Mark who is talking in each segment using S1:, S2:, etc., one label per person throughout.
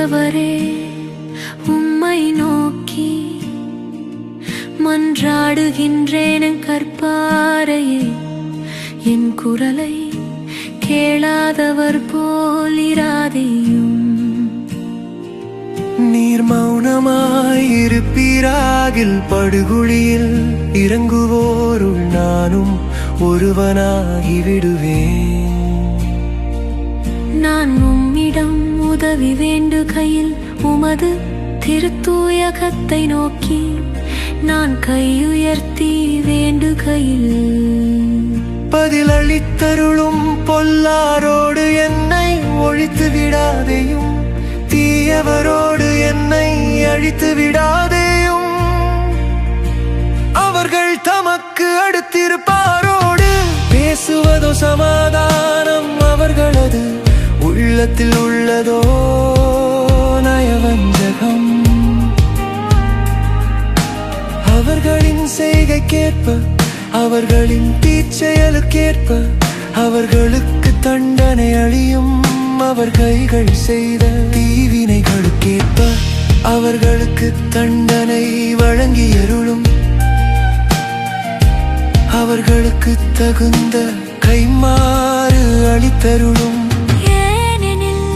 S1: ஆண்டவரே உம்மை நோக்கி மன்றாடுகின்றேன். கற்பாரையே என் குரலை கேளாதவர் போலிராதேயும்.
S2: நீர் மௌனமாயிருப்பீராகில் படுகுழியில் இறங்குவோருள் நானும் ஒருவனாகிவிடுவேன்.
S1: நான் உம்மிடம் உதவி வேண்டுகையில் உமது திருத்தூயகத்தை நோக்கி நான் கையுயர்த்தி வேண்டுகையில்
S2: பதிலளித்தருளும். பொல்லாரோடு என்னை ஒழித்து விடாதேயும், தீயவரோடு என்னை அழித்து விடாதேயும். அவர்கள் தமக்கு அடுத்திருப்பாரோடு பேசுவதோ சமாதானம், அவர்களது உள்ளத்தில் உள்ளதோ நயவஞ்சகம். அவர்களின் செய்கைக்கேற்ப அவர்களின் தீச்செயலுக்கேற்ப அவர்களுக்கு தண்டனை அழியும். அவர் கைகள் செய்த தீவினைகளுக்கேற்ப அவர்களுக்கு தண்டனை வழங்கியருளும். அவர்களுக்கு தகுந்த கைமாறு அளித்தருளும்.
S1: ஏனெனில்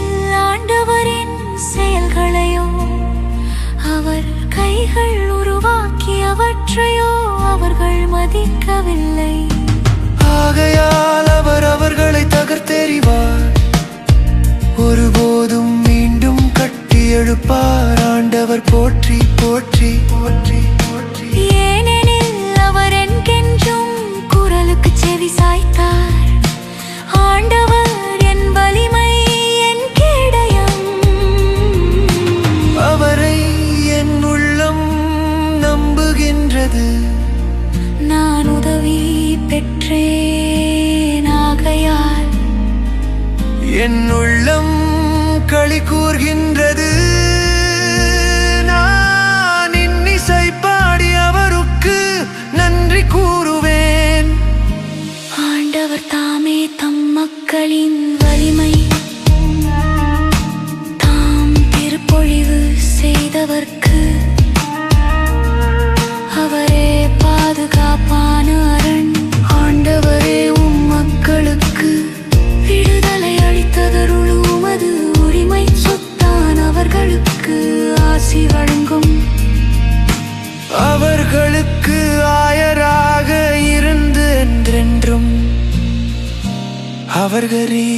S1: ஆண்டவரின் செயல்களையோ அவர் கைகள் உருவாக்கியவற்றையோ அவர்கள் மதிக்கவில்லை.
S2: ஆகையால் அவர் அவர்களை தகர்த்தெறிவார், ஒருபோதும் மீண்டும் கட்டி எழுப்பார். ஆண்டவர் போற்றி போற்றி போற்றி போற்றி.
S1: ஏனெனில் அவர் என்கென்றும் குரலுக்கு செவி சாய்த்தார். ஆண்டவர் என் வலிமை, என் கேடயம்.
S2: அவரை என் உள்ளம் நம்புகின்றது.
S1: நான் உதவி பெற்றேன் ஆகையால்
S2: என் உள்ளம் களி கூர்கின்றது. நான் இன்னிசை பாடி அவருக்கு நன்றி கூறுவேன்.
S1: ஆண்டவர் தாமே தம் மக்களின் வலிமை, தாம் திருப்பொழிவு செய்தவர்க்கு அவரே பாதுகாப்பான அரண். ஆண்டவரே உம் மக்களுக்கு விடுதலை அளித்ததருள். உமது உரிமை சொத்தான் அவர்களுக்கு ஆசி வழங்கும்.
S2: அவர்களுக்கு ஆயராக இருந்து என்றென்றும் அவர்களே